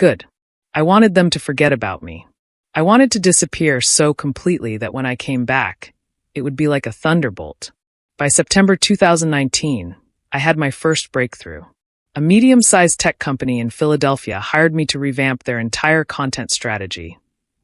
Good. I wanted them to forget about me. I wanted to disappear so completely that when I came back, it would be like a thunderbolt. By September 2019, I had my first breakthrough. A medium-sized tech company in Philadelphia hired me to revamp their entire content strategy: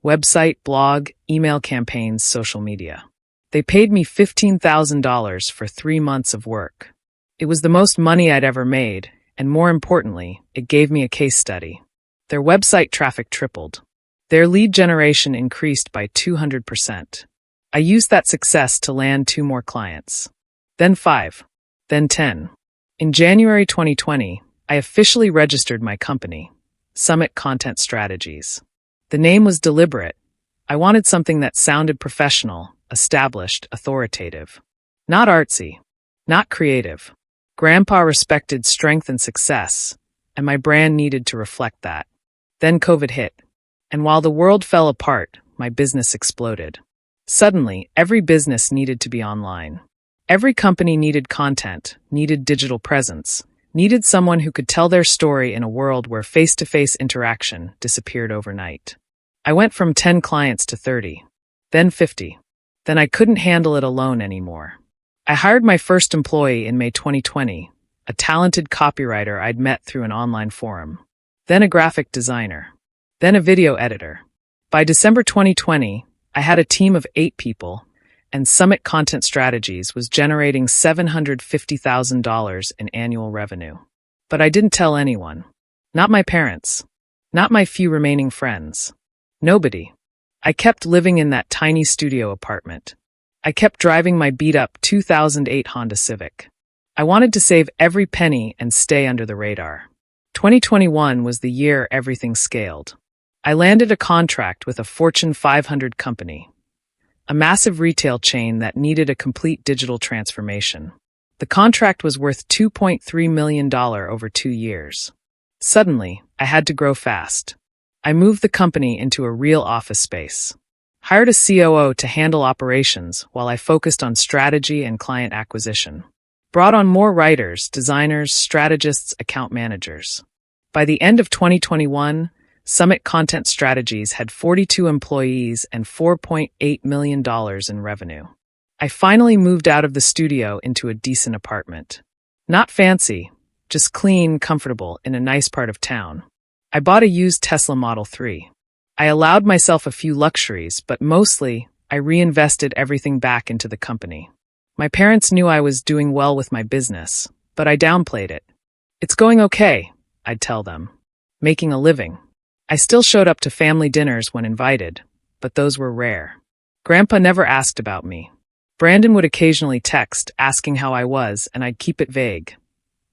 website, blog, email campaigns, social media. They paid me $15,000 for 3 months of work. It was the most money I'd ever made, and more importantly, it gave me a case study. Their website traffic tripled. Their lead generation increased by 200%. I used that success to land 2 more clients. Then 5. Then 10. In January 2020, I officially registered my company, Summit Content Strategies. The name was deliberate. I wanted something that sounded professional, established, authoritative. Not artsy. Not creative. Grandpa respected strength and success, and my brand needed to reflect that. Then COVID hit, and while the world fell apart, my business exploded. Suddenly, every business needed to be online. Every company needed content, needed digital presence, needed someone who could tell their story in a world where face-to-face interaction disappeared overnight. I went from 10 clients to 30, then 50. Then I couldn't handle it alone anymore. I hired my first employee in May 2020, a talented copywriter I'd met through an online forum. Then a graphic designer. Then a video editor. By December 2020, I had a team of 8 people, and Summit Content Strategies was generating $750,000 in annual revenue. But I didn't tell anyone. Not my parents. Not my few remaining friends. Nobody. I kept living in that tiny studio apartment. I kept driving my beat-up 2008 Honda Civic. I wanted to save every penny and stay under the radar. 2021 was the year everything scaled. I landed a contract with a Fortune 500 company, a massive retail chain that needed a complete digital transformation. The contract was worth $2.3 million over 2 years. Suddenly, I had to grow fast. I moved the company into a real office space. Hired a COO to handle operations while I focused on strategy and client acquisition. Brought on more writers, designers, strategists, account managers. By the end of 2021, Summit Content Strategies had 42 employees and $4.8 million in revenue. I finally moved out of the studio into a decent apartment. Not fancy, just clean, comfortable, in a nice part of town. I bought a used Tesla Model 3. I allowed myself a few luxuries, but mostly, I reinvested everything back into the company. My parents knew I was doing well with my business, but I downplayed it. It's going okay, I'd tell them. Making a living. I still showed up to family dinners when invited, but those were rare. Grandpa never asked about me. Brandon would occasionally text, asking how I was, and I'd keep it vague.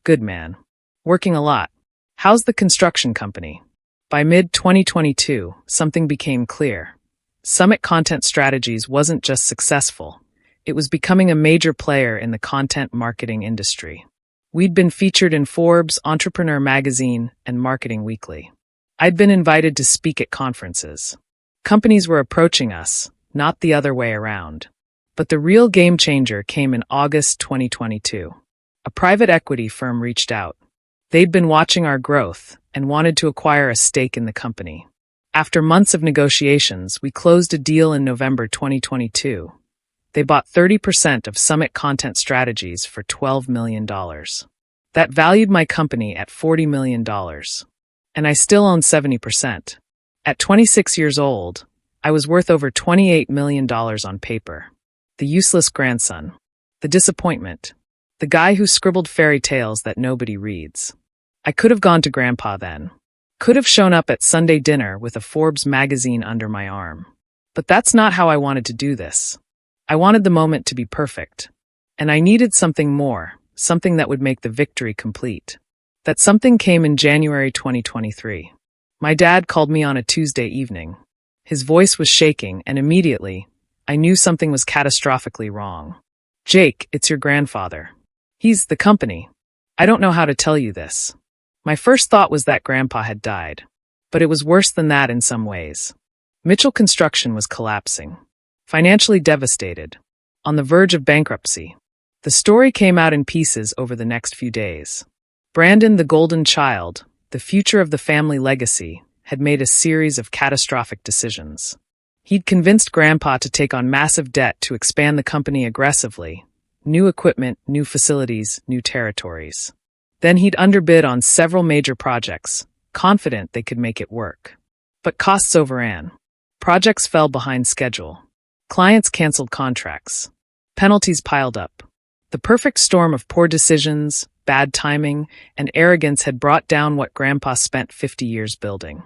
Good man. Working a lot. How's the construction company? By mid-2022, something became clear. Summit Content Strategies wasn't just successful. It was becoming a major player in the content marketing industry. We'd been featured in Forbes, Entrepreneur Magazine, and Marketing Weekly. I'd been invited to speak at conferences. Companies were approaching us, not the other way around. But the real game changer came in August 2022. A private equity firm reached out. They'd been watching our growth and wanted to acquire a stake in the company. After months of negotiations, we closed a deal in November 2022. They bought 30% of Summit Content Strategies for $12 million. That valued my company at $40 million. And I still own 70%. At 26 years old, I was worth over $28 million on paper. The useless grandson. The disappointment. The guy who scribbled fairy tales that nobody reads. I could have gone to Grandpa then. Could have shown up at Sunday dinner with a Forbes magazine under my arm. But that's not how I wanted to do this. I wanted the moment to be perfect. And I needed something more, something that would make the victory complete. That something came in January 2023. My dad called me on a Tuesday evening. His voice was shaking, and immediately, I knew something was catastrophically wrong. Jake, it's your grandfather. He's the company. I don't know how to tell you this. My first thought was that Grandpa had died. But it was worse than that in some ways. Mitchell Construction was collapsing. Financially devastated. On the verge of bankruptcy. The story came out in pieces over the next few days. Brandon, the golden child, the future of the family legacy, had made a series of catastrophic decisions. He'd convinced Grandpa to take on massive debt to expand the company aggressively. New equipment, new facilities, new territories. Then he'd underbid on several major projects, confident they could make it work. But costs overran. Projects fell behind schedule. Clients canceled contracts. Penalties piled up. The perfect storm of poor decisions, bad timing, and arrogance had brought down what Grandpa spent 50 years building.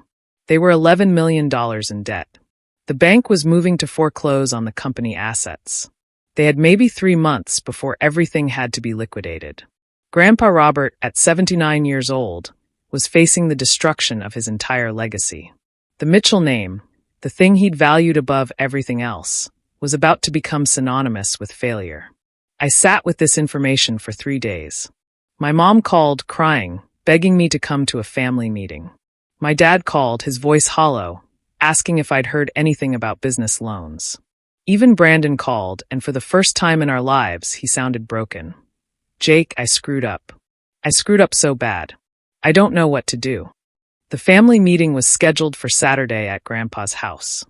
They were $11 million in debt. The bank was moving to foreclose on the company assets. They had maybe 3 months before everything had to be liquidated. Grandpa Robert, at 79 years old, was facing the destruction of his entire legacy. The Mitchell name, the thing he'd valued above everything else, was about to become synonymous with failure. I sat with this information for 3 days. My mom called, crying, begging me to come to a family meeting. My dad called, his voice hollow, asking if I'd heard anything about business loans. Even Brandon called, and for the first time in our lives, he sounded broken. Jake, I screwed up. I screwed up so bad. I don't know what to do. The family meeting was scheduled for Saturday at Grandpa's house.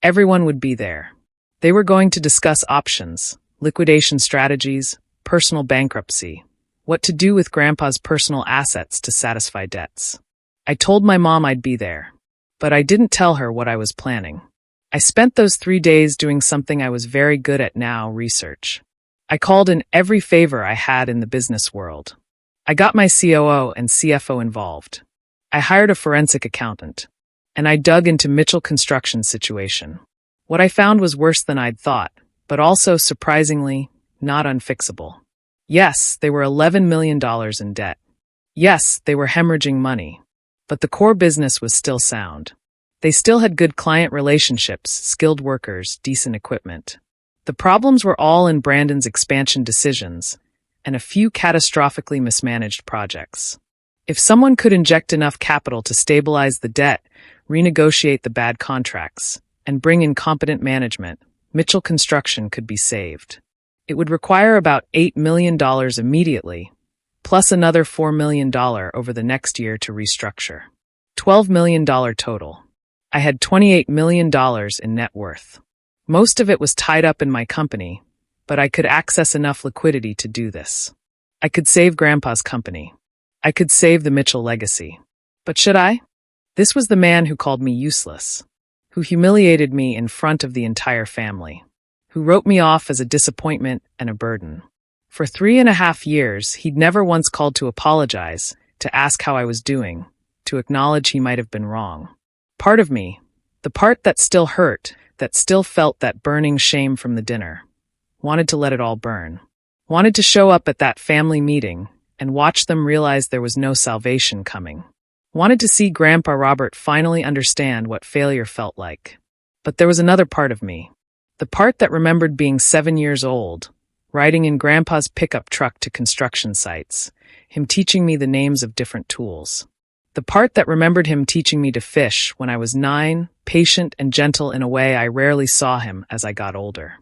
Everyone would be there. They were going to discuss options, liquidation strategies, personal bankruptcy, what to do with Grandpa's personal assets to satisfy debts. I told my mom I'd be there, but I didn't tell her what I was planning. I spent those 3 days doing something I was very good at now, research. I called in every favor I had in the business world. I got my COO and CFO involved. I hired a forensic accountant. And I dug into Mitchell Construction's situation. What I found was worse than I'd thought, but also, surprisingly, not unfixable. Yes, they were $11 million in debt. Yes, they were hemorrhaging money. But the core business was still sound. They still had good client relationships, skilled workers, decent equipment. The problems were all in Brandon's expansion decisions and a few catastrophically mismanaged projects. If someone could inject enough capital to stabilize the debt, renegotiate the bad contracts, and bring in competent management, Mitchell Construction could be saved. It would require about $8 million immediately, plus another $4 million over the next year to restructure. $12 million total. I had $28 million in net worth. Most of it was tied up in my company, but I could access enough liquidity to do this. I could save Grandpa's company. I could save the Mitchell legacy. But should I? This was the man who called me useless, who humiliated me in front of the entire family, who wrote me off as a disappointment and a burden. For 3.5 years, he'd never once called to apologize, to ask how I was doing, to acknowledge he might have been wrong. Part of me, the part that still hurt, that still felt that burning shame from the dinner, wanted to let it all burn. Wanted to show up at that family meeting and watch them realize there was no salvation coming. Wanted to see Grandpa Robert finally understand what failure felt like. But there was another part of me. The part that remembered being 7 years old, riding in Grandpa's pickup truck to construction sites, him teaching me the names of different tools. The part that remembered him teaching me to fish when I was 9, patient and gentle in a way I rarely saw him as I got older.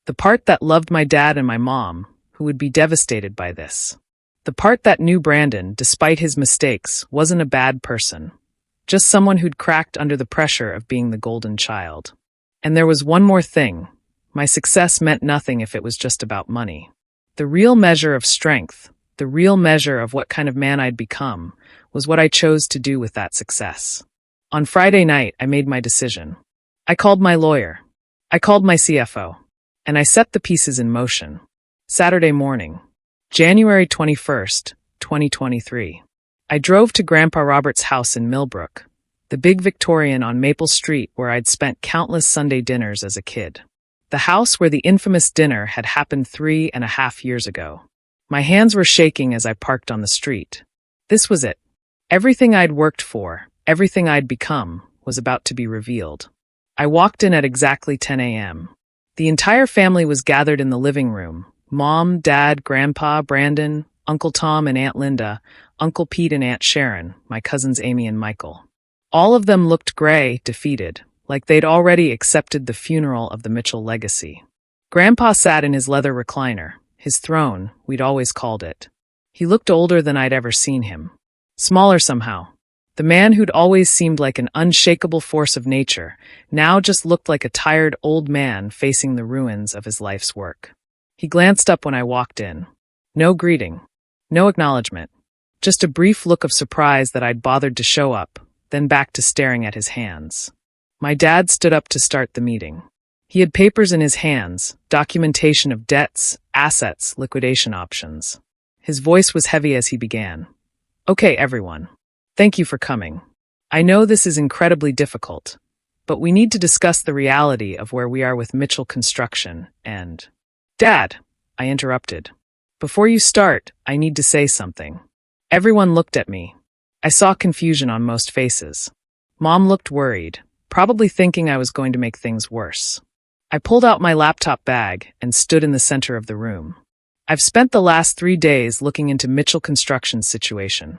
The part that loved my dad and my mom, who would be devastated by this. The part that knew Brandon, despite his mistakes, wasn't a bad person. Just someone who'd cracked under the pressure of being the golden child. And there was one more thing. My success meant nothing if it was just about money. The real measure of strength, the real measure of what kind of man I'd become, was what I chose to do with that success. On Friday night, I made my decision. I called my lawyer. I called my CFO. And I set the pieces in motion. Saturday morning, January 21st, 2023. I drove to Grandpa Robert's house in Millbrook, the big Victorian on Maple Street where I'd spent countless Sunday dinners as a kid. The house where the infamous dinner had happened 3.5 years ago. My hands were shaking as I parked on the street. This was it. Everything I'd worked for, everything I'd become, was about to be revealed. I walked in at exactly 10 a.m. The entire family was gathered in the living room. Mom, Dad, Grandpa, Brandon, Uncle Tom and Aunt Linda, Uncle Pete and Aunt Sharon, my cousins Amy and Michael. All of them looked gray, defeated, like they'd already accepted the funeral of the Mitchell legacy. Grandpa sat in his leather recliner, his throne, we'd always called it. He looked older than I'd ever seen him. Smaller somehow. The man who'd always seemed like an unshakable force of nature now just looked like a tired old man facing the ruins of his life's work. He glanced up when I walked in. No greeting. No acknowledgement. Just a brief look of surprise that I'd bothered to show up, then back to staring at his hands. My dad stood up to start the meeting. He had papers in his hands, documentation of debts, assets, liquidation options. His voice was heavy as he began. Okay, everyone. Thank you for coming. I know this is incredibly difficult, but we need to discuss the reality of where we are with Mitchell Construction and— Dad, I interrupted. Before you start, I need to say something. Everyone looked at me. I saw confusion on most faces. Mom looked worried, probably thinking I was going to make things worse. I pulled out my laptop bag and stood in the center of the room. I've spent the last 3 days looking into Mitchell Construction's situation.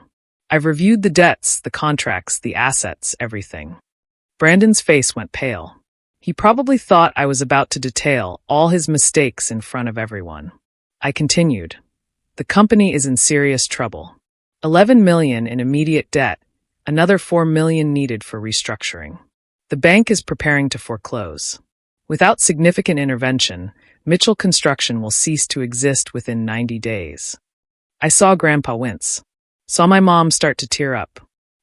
I've reviewed the debts, the contracts, the assets, everything. Brandon's face went pale. He probably thought I was about to detail all his mistakes in front of everyone. I continued. The company is in serious trouble. $11 million in immediate debt, another $4 million needed for restructuring. The bank is preparing to foreclose. Without significant intervention, Mitchell Construction will cease to exist within 90 days. I saw Grandpa wince. Saw my mom start to tear up.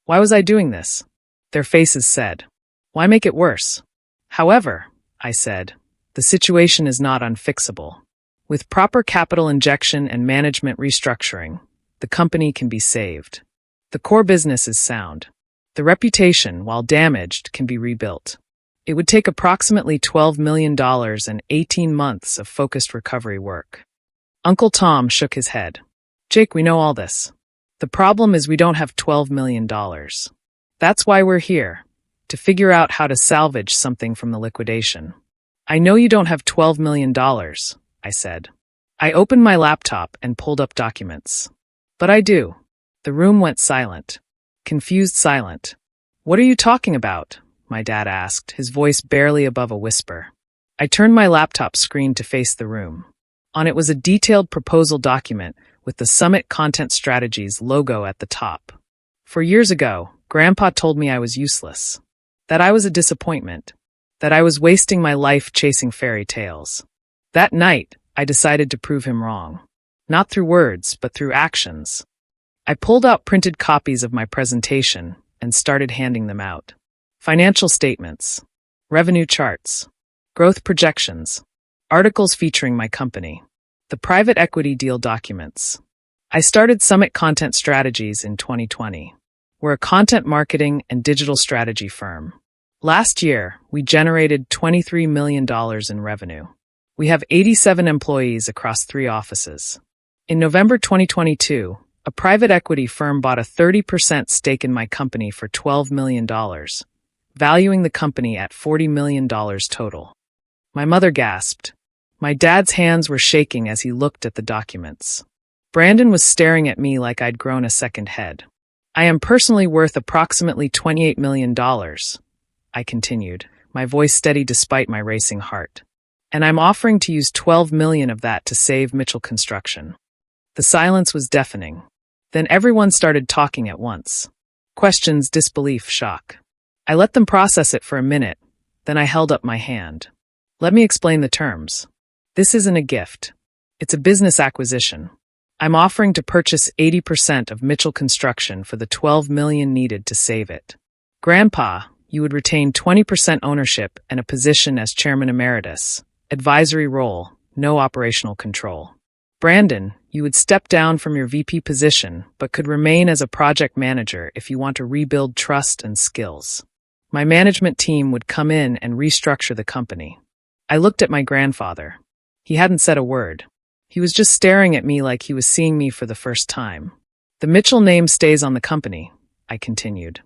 Why was I doing this? Their faces said. Why make it worse? However, I said, the situation is not unfixable. With proper capital injection and management restructuring, the company can be saved. The core business is sound. The reputation, while damaged, can be rebuilt. It would take approximately $12 million and 18 months of focused recovery work. Uncle Tom shook his head. Jake, we know all this. The problem is we don't have $12 million. That's why we're here, to figure out how to salvage something from the liquidation. I know you don't have $12 million, I said. I opened my laptop and pulled up documents. But I do. The room went silent. Confused silent. What are you talking about? My dad asked, his voice barely above a whisper. I turned my laptop screen to face the room. On it was a detailed proposal document with the Summit Content Strategies logo at the top. 4 years ago, Grandpa told me I was useless. That I was a disappointment. That I was wasting my life chasing fairy tales. That night, I decided to prove him wrong. Not through words, but through actions. I pulled out printed copies of my presentation and started handing them out. Financial statements, revenue charts, growth projections, articles featuring my company, the private equity deal documents. I started Summit Content Strategies in 2020. We're a content marketing and digital strategy firm. Last year, we generated $23 million in revenue. We have 87 employees across 3 offices. In November 2022, a private equity firm bought a 30% stake in my company for $12 million, valuing the company at $40 million total. My mother gasped. My dad's hands were shaking as he looked at the documents. Brandon was staring at me like I'd grown a second head. I am personally worth approximately $28 million, I continued, my voice steady despite my racing heart. And I'm offering to use $12 million of that to save Mitchell Construction. The silence was deafening. Then everyone started talking at once. Questions, disbelief, shock. I let them process it for a minute, then I held up my hand. Let me explain the terms. This isn't a gift. It's a business acquisition. I'm offering to purchase 80% of Mitchell Construction for the $12 million needed to save it. Grandpa, you would retain 20% ownership and a position as chairman emeritus, advisory role, no operational control. Brandon, you would step down from your VP position, but could remain as a project manager if you want to rebuild trust and skills. My management team would come in and restructure the company. I looked at my grandfather. He hadn't said a word. He was just staring at me like he was seeing me for the first time. The Mitchell name stays on the company, I continued.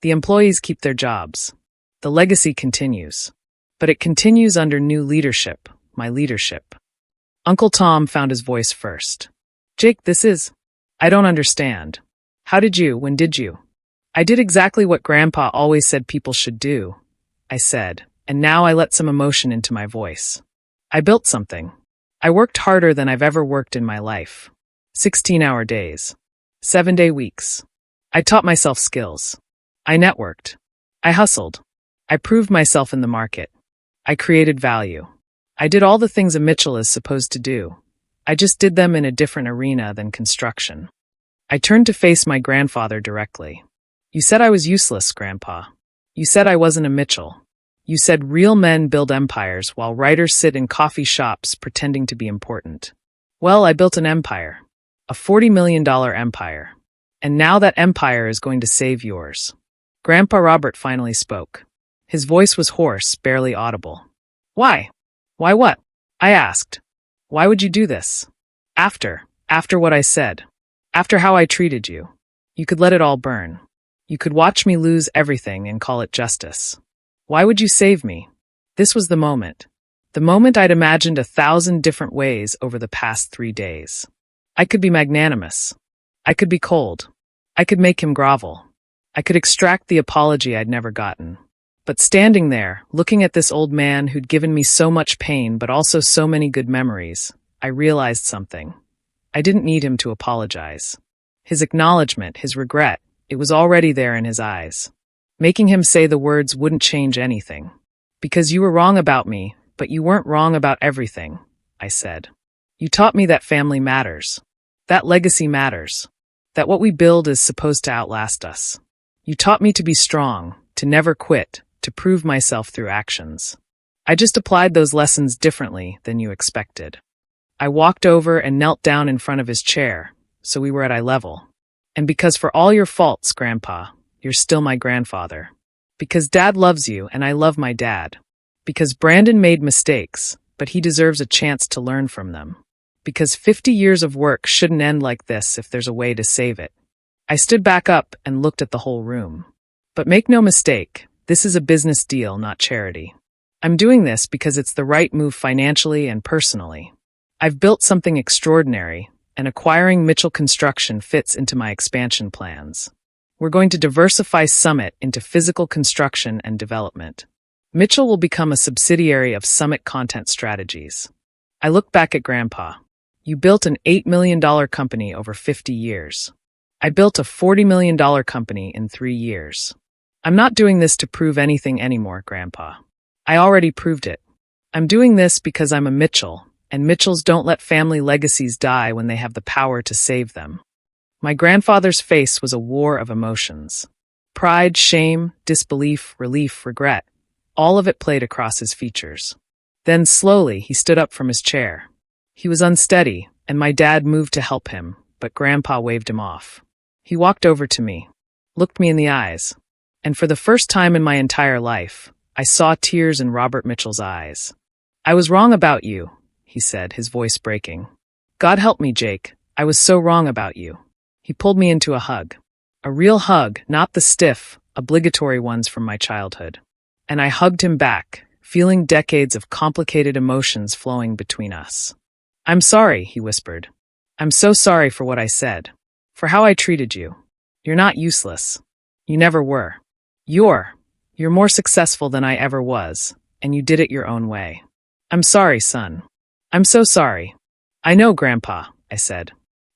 The employees keep their jobs. The legacy continues. But it continues under new leadership, my leadership. Uncle Tom found his voice first. Jake, I don't understand. How did you, when did you? I did exactly what Grandpa always said people should do, I said, and now I let some emotion into my voice. I built something. I worked harder than I've ever worked in my life. 16-hour days. 7-day weeks. I taught myself skills. I networked. I hustled. I proved myself in the market. I created value. I did all the things a Mitchell is supposed to do. I just did them in a different arena than construction. I turned to face my grandfather directly. You said I was useless, Grandpa. You said I wasn't a Mitchell. You said real men build empires while writers sit in coffee shops pretending to be important. Well, I built an empire. A $40 million empire. And now that empire is going to save yours. Grandpa Robert finally spoke. His voice was hoarse, barely audible. Why? Why what? I asked. Why would you do this? After what I said. After how I treated you. You could let it all burn. You could watch me lose everything and call it justice. Why would you save me? This was the moment. The moment I'd imagined 1,000 different ways over the past 3 days. I could be magnanimous. I could be cold. I could make him grovel. I could extract the apology I'd never gotten. But standing there, looking at this old man who'd given me so much pain but also so many good memories, I realized something. I didn't need him to apologize. His acknowledgement, his regret, it was already there in his eyes. Making him say the words wouldn't change anything. Because you were wrong about me, but you weren't wrong about everything, I said. You taught me that family matters. That legacy matters. That what we build is supposed to outlast us. You taught me to be strong, to never quit, to prove myself through actions. I just applied those lessons differently than you expected. I walked over and knelt down in front of his chair, so we were at eye level. And because for all your faults, Grandpa, you're still my grandfather. Because Dad loves you and I love my dad. Because Brandon made mistakes, but he deserves a chance to learn from them. Because 50 years of work shouldn't end like this if there's a way to save it. I stood back up and looked at the whole room. But make no mistake, this is a business deal, not charity. I'm doing this because it's the right move financially and personally. I've built something extraordinary, and acquiring Mitchell Construction fits into my expansion plans. We're going to diversify Summit into physical construction and development. Mitchell will become a subsidiary of Summit Content Strategies. I looked back at Grandpa. You built an $8 million company over 50 years. I built a $40 million company in 3 years. I'm not doing this to prove anything anymore, Grandpa. I already proved it. I'm doing this because I'm a Mitchell, and Mitchells don't let family legacies die when they have the power to save them. My grandfather's face was a war of emotions. Pride, shame, disbelief, relief, regret. All of it played across his features. Then slowly he stood up from his chair. He was unsteady, and my dad moved to help him, but Grandpa waved him off. He walked over to me, looked me in the eyes, and for the first time in my entire life, I saw tears in Robert Mitchell's eyes. I was wrong about you, he said, his voice breaking. God help me, Jake. I was so wrong about you. He pulled me into a hug. A real hug, not the stiff, obligatory ones from my childhood. And I hugged him back, feeling decades of complicated emotions flowing between us. I'm sorry, he whispered. I'm so sorry for what I said. For how I treated you. You're not useless. You never were. You're more successful than I ever was, and you did it your own way. I'm sorry, son. I'm so sorry. I know, Grandpa, I said.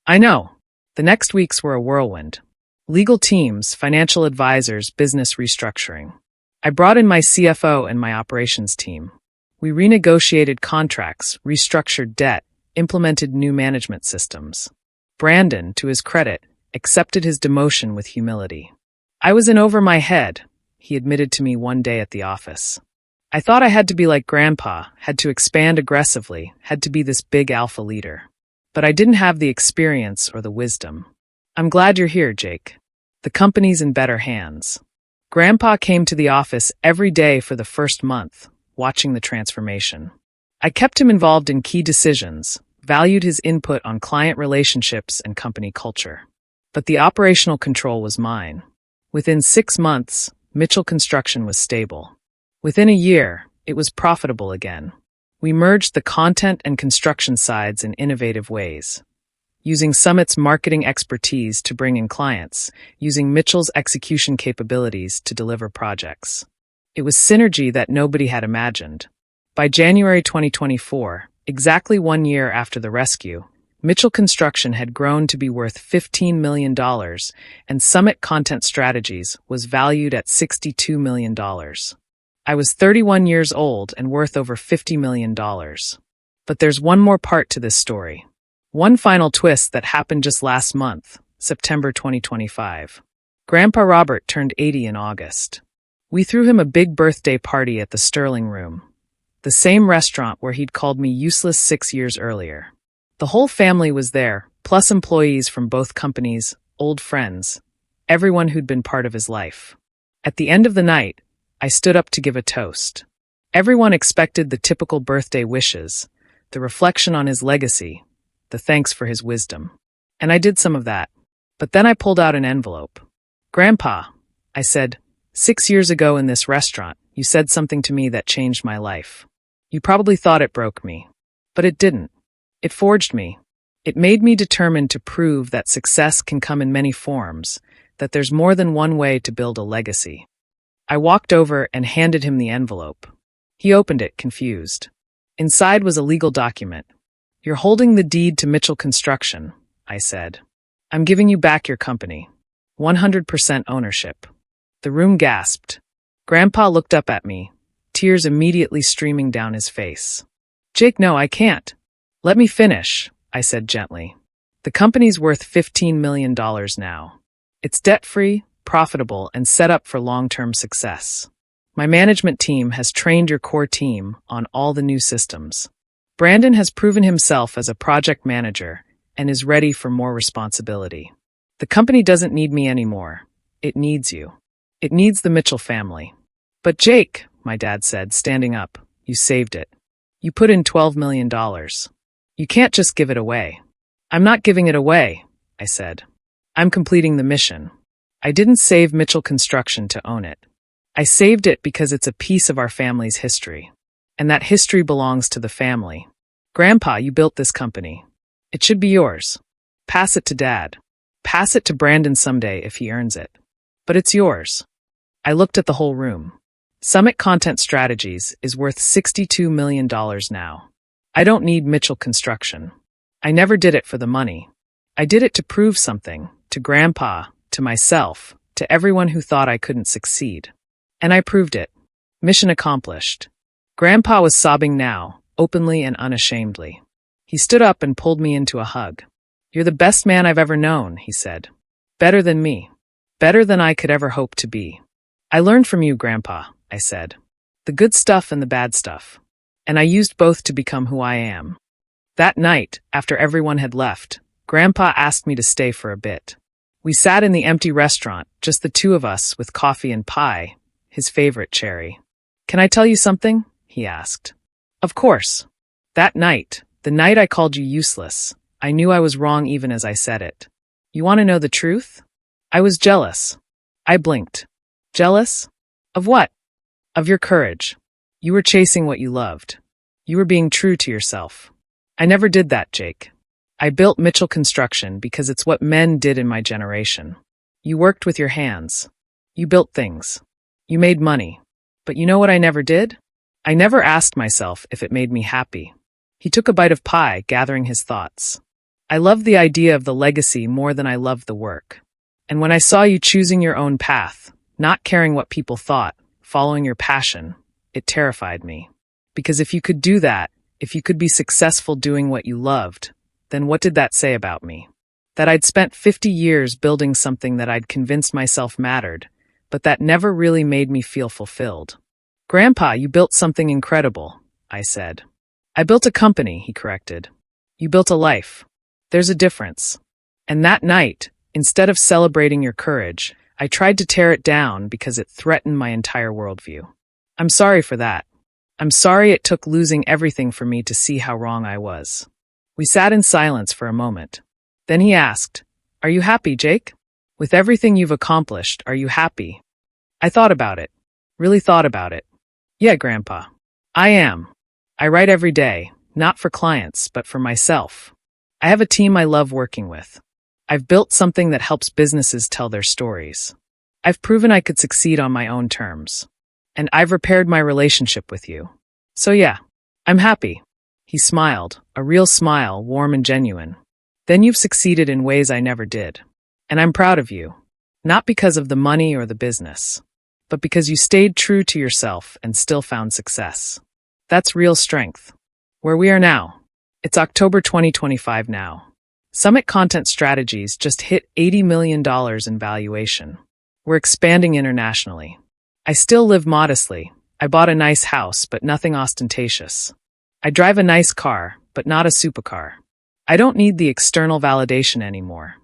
I know. The next weeks were a whirlwind. Legal teams, financial advisors, business restructuring. I brought in my CFO and my operations team. We renegotiated contracts, restructured debt, implemented new management systems. Brandon, to his credit, accepted his demotion with humility. I was in over my head, he admitted to me one day at the office. I thought I had to be like Grandpa, had to expand aggressively, had to be this big alpha leader. But I didn't have the experience or the wisdom. I'm glad you're here, Jake. The company's in better hands. Grandpa came to the office every day for the first month, watching the transformation. I kept him involved in key decisions, valued his input on client relationships and company culture. But the operational control was mine. Within 6 months, Mitchell Construction was stable. Within a year, it was profitable again. We merged the content and construction sides in innovative ways. Using Summit's marketing expertise to bring in clients, using Mitchell's execution capabilities to deliver projects. It was synergy that nobody had imagined. By January 2024, exactly 1 year after the rescue, Mitchell Construction had grown to be worth $15 million, and Summit Content Strategies was valued at $62 million. I was 31 years old and worth over $50 million. But there's one more part to this story. One final twist that happened just last month, September 2025. Grandpa Robert turned 80 in August. We threw him a big birthday party at the Sterling Room, the same restaurant where he'd called me useless 6 years earlier. The whole family was there, plus employees from both companies, old friends, everyone who'd been part of his life. At the end of the night, I stood up to give a toast. Everyone expected the typical birthday wishes, the reflection on his legacy, the thanks for his wisdom. And I did some of that. But then I pulled out an envelope. "Grandpa," I said, "6 years ago in this restaurant, you said something to me that changed my life. You probably thought it broke me. But it didn't. It forged me. It made me determined to prove that success can come in many forms, that there's more than one way to build a legacy." I walked over and handed him the envelope. He opened it, confused. Inside was a legal document. "You're holding the deed to Mitchell Construction," I said. "I'm giving you back your company. 100% ownership." The room gasped. Grandpa looked up at me, tears immediately streaming down his face. "Jake, no, I can't. Let me finish," I said gently. "The company's worth $15 million now. It's debt-free, profitable, and set up for long-term success. My management team has trained your core team on all the new systems. Brandon has proven himself as a project manager and is ready for more responsibility. The company doesn't need me anymore. It needs you. It needs the Mitchell family." "But Jake," my dad said, standing up, "you saved it. You put in $12 million. You can't just give it away." "I'm not giving it away," I said. "I'm completing the mission. I didn't save Mitchell Construction to own it. I saved it because it's a piece of our family's history. And that history belongs to the family. Grandpa, you built this company. It should be yours. Pass it to Dad. Pass it to Brandon someday if he earns it. But it's yours." I looked at the whole room. Summit Content Strategies is worth $62 million now. I don't need Mitchell Construction. I never did it for the money. I did it to prove something, to Grandpa, to myself, to everyone who thought I couldn't succeed. And I proved it. Mission accomplished. Grandpa was sobbing now, openly and unashamedly. He stood up and pulled me into a hug. "You're the best man I've ever known," he said. "Better than me. Better than I could ever hope to be. I learned from you, Grandpa," I said. "The good stuff and the bad stuff. And I used both to become who I am." That night, after everyone had left, Grandpa asked me to stay for a bit. We sat in the empty restaurant, just the two of us, with coffee and pie, his favorite cherry. "Can I tell you something?" he asked. "Of course. That night, the night I called you useless, I knew I was wrong even as I said it. You want to know the truth? I was jealous." I blinked. "Jealous? Of what?" "Of your courage. You were chasing what you loved. You were being true to yourself. I never did that, Jake. I built Mitchell Construction because it's what men did in my generation. You worked with your hands. You built things. You made money. But you know what I never did? I never asked myself if it made me happy." He took a bite of pie, gathering his thoughts. "I loved the idea of the legacy more than I loved the work. And when I saw you choosing your own path, not caring what people thought, following your passion, it terrified me. Because if you could do that, if you could be successful doing what you loved, then what did that say about me? That I'd spent 50 years building something that I'd convinced myself mattered, but that never really made me feel fulfilled." "Grandpa, you built something incredible," I said. "I built a company," he corrected. "You built a life. There's a difference. And that night, instead of celebrating your courage, I tried to tear it down because it threatened my entire worldview. I'm sorry for that. I'm sorry it took losing everything for me to see how wrong I was." We sat in silence for a moment. Then he asked, "Are you happy, Jake? With everything you've accomplished, are you happy?" I thought about it. Really thought about it. "Yeah, Grandpa. I am. I write every day, not for clients, but for myself. I have a team I love working with. I've built something that helps businesses tell their stories. I've proven I could succeed on my own terms. And I've repaired my relationship with you. So yeah, I'm happy." He smiled, a real smile, warm and genuine. Then you've succeeded in ways I never did. And I'm proud of you. Not because of the money or the business, but because you stayed true to yourself and still found success. That's real strength. Where we are now. It's October 2025 now. Summit Content Strategies just hit $80 million in valuation. We're expanding internationally. I still live modestly. I bought a nice house, but nothing ostentatious. I drive a nice car, but not a supercar. I don't need the external validation anymore.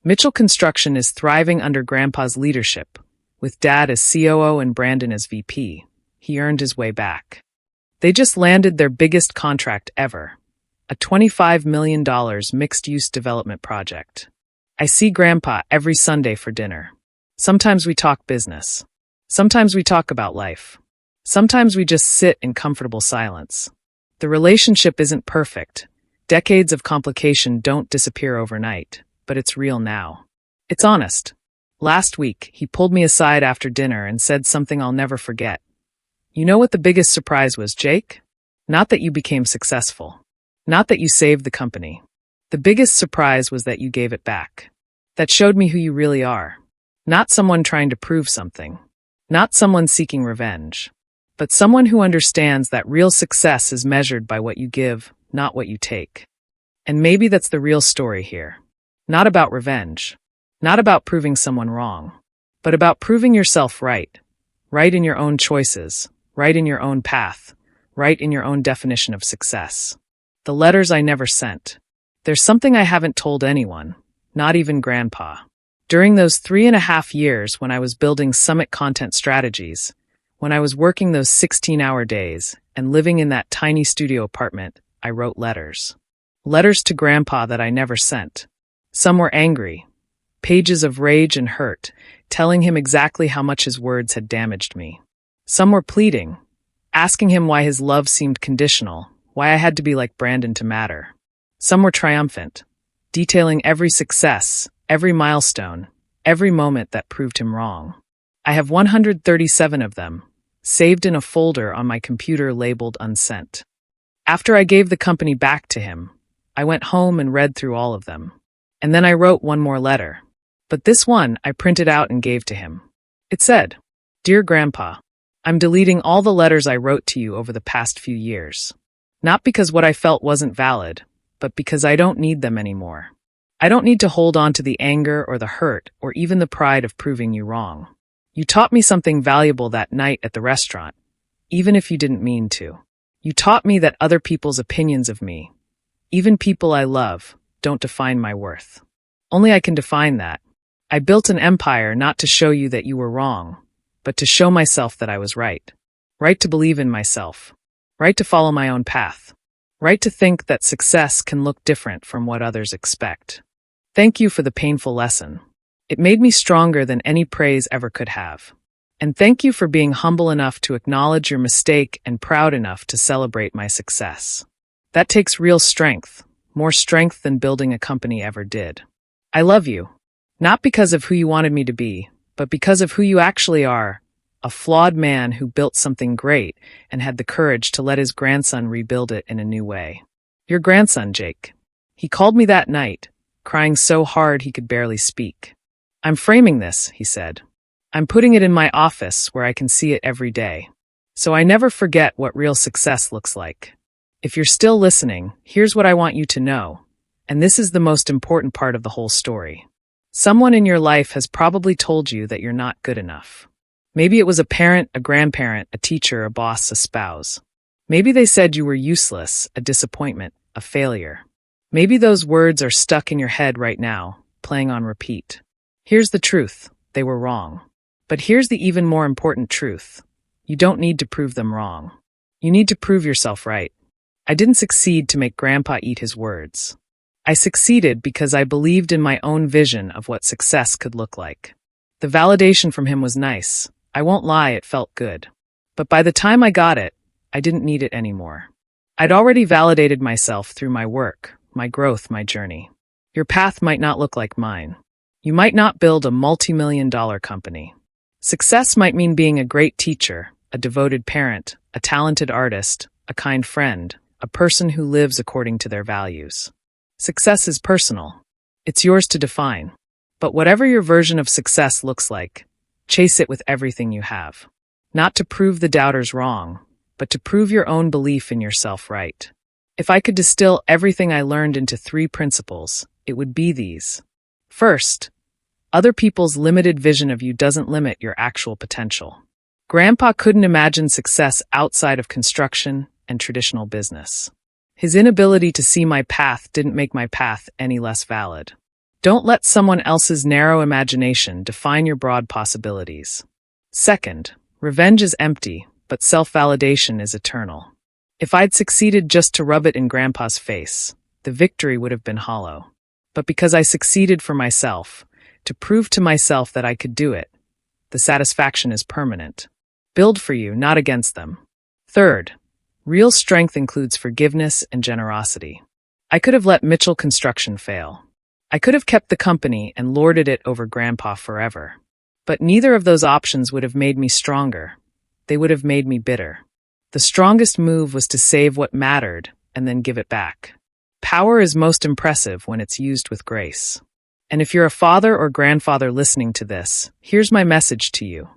Mitchell Construction is thriving under Grandpa's leadership, with Dad as COO and Brandon as VP. He earned his way back. They just landed their biggest contract ever, a $25 million mixed-use development project. I see Grandpa every Sunday for dinner. Sometimes we talk business. Sometimes we talk about life. Sometimes we just sit in comfortable silence. The relationship isn't perfect. Decades of complication don't disappear overnight, but it's real now. It's honest. Last week, he pulled me aside after dinner and said something I'll never forget. You know what the biggest surprise was, Jake? Not that you became successful. Not that you saved the company. The biggest surprise was that you gave it back. That showed me who you really are. Not someone trying to prove something. Not someone seeking revenge. But someone who understands that real success is measured by what you give, not what you take. And maybe that's the real story here. Not about revenge. Not about proving someone wrong. But about proving yourself right. Right in your own choices. Right in your own path. Right in your own definition of success. The letters I never sent. There's something I haven't told anyone. Not even Grandpa. During those 3.5 years when I was building Summit Content Strategies, when I was working those 16-hour days and living in that tiny studio apartment, I wrote letters. Letters to Grandpa that I never sent. Some were angry. Pages of rage and hurt, telling him exactly how much his words had damaged me. Some were pleading, asking him why his love seemed conditional, why I had to be like Brandon to matter. Some were triumphant, detailing every success, every milestone, every moment that proved him wrong. I have 137 of them, saved in a folder on my computer labeled unsent. After I gave the company back to him, I went home and read through all of them. And then I wrote one more letter. But this one I printed out and gave to him. It said, "Dear Grandpa, I'm deleting all the letters I wrote to you over the past few years. Not because what I felt wasn't valid, but because I don't need them anymore. I don't need to hold on to the anger or the hurt or even the pride of proving you wrong. You taught me something valuable that night at the restaurant, even if you didn't mean to. You taught me that other people's opinions of me, even people I love, don't define my worth. Only I can define that. I built an empire not to show you that you were wrong, but to show myself that I was right. Right to believe in myself. Right to follow my own path. Right to think that success can look different from what others expect. Thank you for the painful lesson. It made me stronger than any praise ever could have. And thank you for being humble enough to acknowledge your mistake and proud enough to celebrate my success. That takes real strength, more strength than building a company ever did. I love you. Not because of who you wanted me to be, but because of who you actually are, a flawed man who built something great and had the courage to let his grandson rebuild it in a new way. Your grandson, Jake. He called me that night, crying so hard he could barely speak. I'm framing this, he said. I'm putting it in my office where I can see it every day. So I never forget what real success looks like. If you're still listening, here's what I want you to know. And this is the most important part of the whole story. Someone in your life has probably told you that you're not good enough. Maybe it was a parent, a grandparent, a teacher, a boss, a spouse. Maybe they said you were useless, a disappointment, a failure. Maybe those words are stuck in your head right now, playing on repeat. Here's the truth. They were wrong. But here's the even more important truth. You don't need to prove them wrong. You need to prove yourself right. I didn't succeed to make Grandpa eat his words. I succeeded because I believed in my own vision of what success could look like. The validation from him was nice. I won't lie, it felt good. But by the time I got it, I didn't need it anymore. I'd already validated myself through my work, my growth, my journey. Your path might not look like mine. You might not build a multi-million-dollar company. Success might mean being a great teacher, a devoted parent, a talented artist, a kind friend, a person who lives according to their values. Success is personal. It's yours to define. But whatever your version of success looks like, chase it with everything you have. Not to prove the doubters wrong, but to prove your own belief in yourself right. If I could distill everything I learned into 3 principles, it would be these. First, other people's limited vision of you doesn't limit your actual potential. Grandpa couldn't imagine success outside of construction and traditional business. His inability to see my path didn't make my path any less valid. Don't let someone else's narrow imagination define your broad possibilities. Second, revenge is empty, but self-validation is eternal. If I'd succeeded just to rub it in Grandpa's face, the victory would have been hollow. But because I succeeded for myself, to prove to myself that I could do it, the satisfaction is permanent. Build for you, not against them. Third, real strength includes forgiveness and generosity. I could have let Mitchell Construction fail. I could have kept the company and lorded it over Grandpa forever. But neither of those options would have made me stronger. They would have made me bitter. The strongest move was to save what mattered and then give it back. Power is most impressive when it's used with grace. And if you're a father or grandfather listening to this, here's my message to you.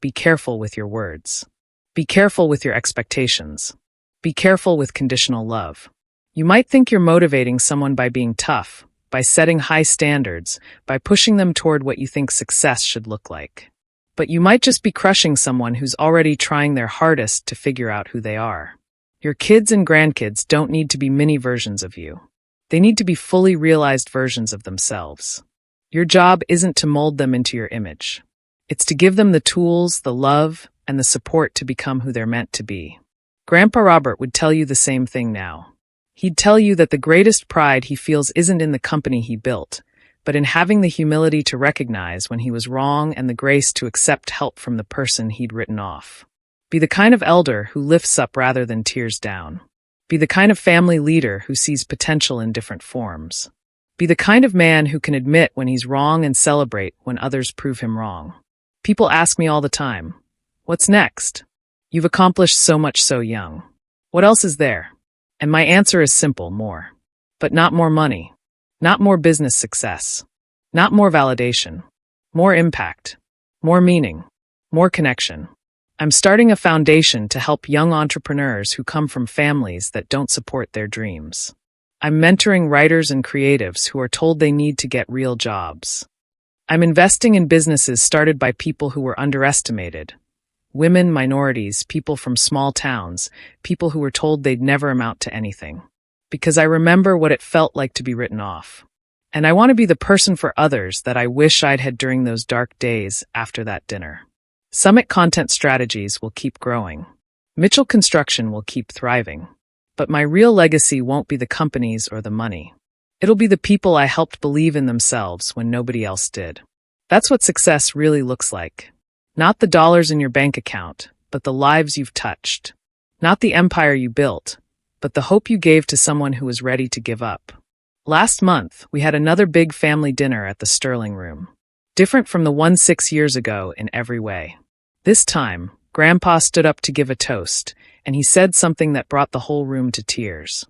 Be careful with your words. Be careful with your expectations. Be careful with conditional love. You might think you're motivating someone by being tough, by setting high standards, by pushing them toward what you think success should look like. But you might just be crushing someone who's already trying their hardest to figure out who they are. Your kids and grandkids don't need to be mini versions of you. They need to be fully realized versions of themselves. Your job isn't to mold them into your image. It's to give them the tools, the love, and the support to become who they're meant to be. Grandpa Robert would tell you the same thing now. He'd tell you that the greatest pride he feels isn't in the company he built, but in having the humility to recognize when he was wrong and the grace to accept help from the person he'd written off. Be the kind of elder who lifts up rather than tears down. Be the kind of family leader who sees potential in different forms. Be the kind of man who can admit when he's wrong and celebrate when others prove him wrong. People ask me all the time, "What's next? You've accomplished so much so young. What else is there?" And my answer is simple: more. But not more money. Not more business success. Not more validation. More impact. More meaning. More connection. I'm starting a foundation to help young entrepreneurs who come from families that don't support their dreams. I'm mentoring writers and creatives who are told they need to get real jobs. I'm investing in businesses started by people who were underestimated. Women, minorities, people from small towns, people who were told they'd never amount to anything. Because I remember what it felt like to be written off. And I want to be the person for others that I wish I'd had during those dark days after that dinner. Summit Content Strategies will keep growing. Mitchell Construction will keep thriving. But my real legacy won't be the companies or the money. It'll be the people I helped believe in themselves when nobody else did. That's what success really looks like. Not the dollars in your bank account, but the lives you've touched. Not the empire you built, but the hope you gave to someone who was ready to give up. Last month, we had another big family dinner at the Sterling Room. Different from the one 6 years ago in every way. This time, Grandpa stood up to give a toast, and he said something that brought the whole room to tears.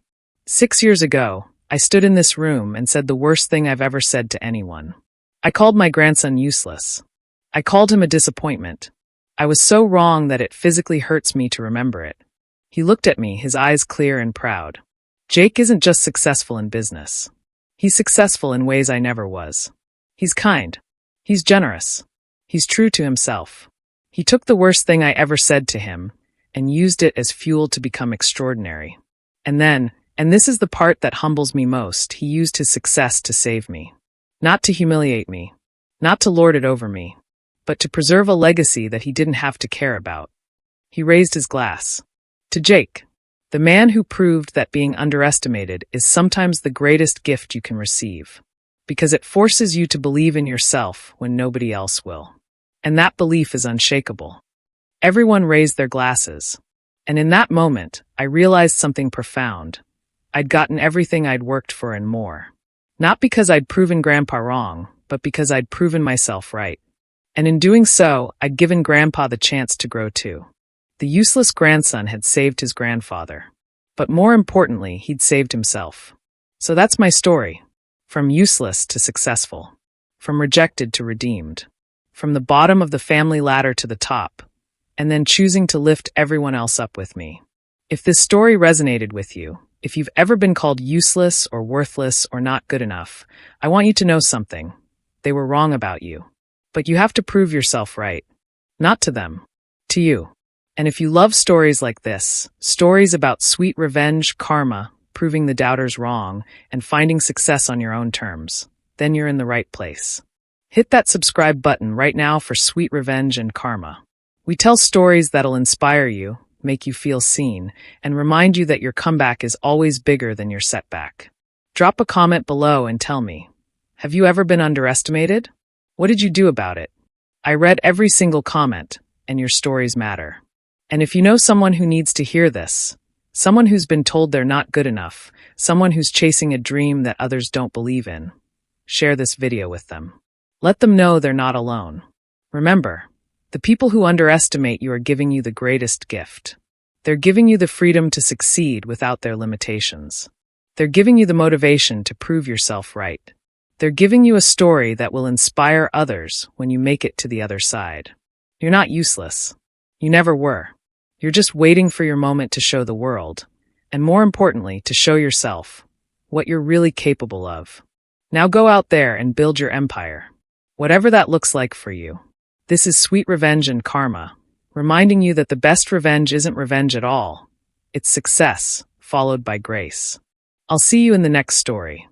6 years ago, I stood in this room and said the worst thing I've ever said to anyone. I called my grandson useless. I called him a disappointment. I was so wrong that it physically hurts me to remember it. He looked at me, his eyes clear and proud. Jake isn't just successful in business. He's successful in ways I never was. He's kind. He's generous. He's true to himself. He took the worst thing I ever said to him and used it as fuel to become extraordinary. And then, and this is the part that humbles me most, he used his success to save me. Not to humiliate me. Not to lord it over me. But to preserve a legacy that he didn't have to care about. He raised his glass. To Jake, the man who proved that being underestimated is sometimes the greatest gift you can receive. Because it forces you to believe in yourself when nobody else will. And that belief is unshakable. Everyone raised their glasses. And in that moment, I realized something profound. I'd gotten everything I'd worked for and more. Not because I'd proven Grandpa wrong, but because I'd proven myself right. And in doing so, I'd given Grandpa the chance to grow too. The useless grandson had saved his grandfather. But more importantly, he'd saved himself. So that's my story. From useless to successful. From rejected to redeemed. From the bottom of the family ladder to the top. And then choosing to lift everyone else up with me. If this story resonated with you, if you've ever been called useless or worthless or not good enough, I want you to know something. They were wrong about you. But you have to prove yourself right. Not to them. To you. And if you love stories like this, stories about sweet revenge, karma, proving the doubters wrong, and finding success on your own terms, then you're in the right place. Hit that subscribe button right now for sweet revenge and karma. We tell stories that'll inspire you, make you feel seen, and remind you that your comeback is always bigger than your setback. Drop a comment below and tell me, have you ever been underestimated? What did you do about it? I read every single comment, and your stories matter. And if you know someone who needs to hear this, someone who's been told they're not good enough, someone who's chasing a dream that others don't believe in, share this video with them. Let them know they're not alone. Remember, the people who underestimate you are giving you the greatest gift. They're giving you the freedom to succeed without their limitations. They're giving you the motivation to prove yourself right. They're giving you a story that will inspire others when you make it to the other side. You're not useless. You never were. You're just waiting for your moment to show the world, and more importantly, to show yourself what you're really capable of. Now go out there and build your empire, whatever that looks like for you. This is Sweet Revenge and Karma, reminding you that the best revenge isn't revenge at all. It's success, followed by grace. I'll see you in the next story.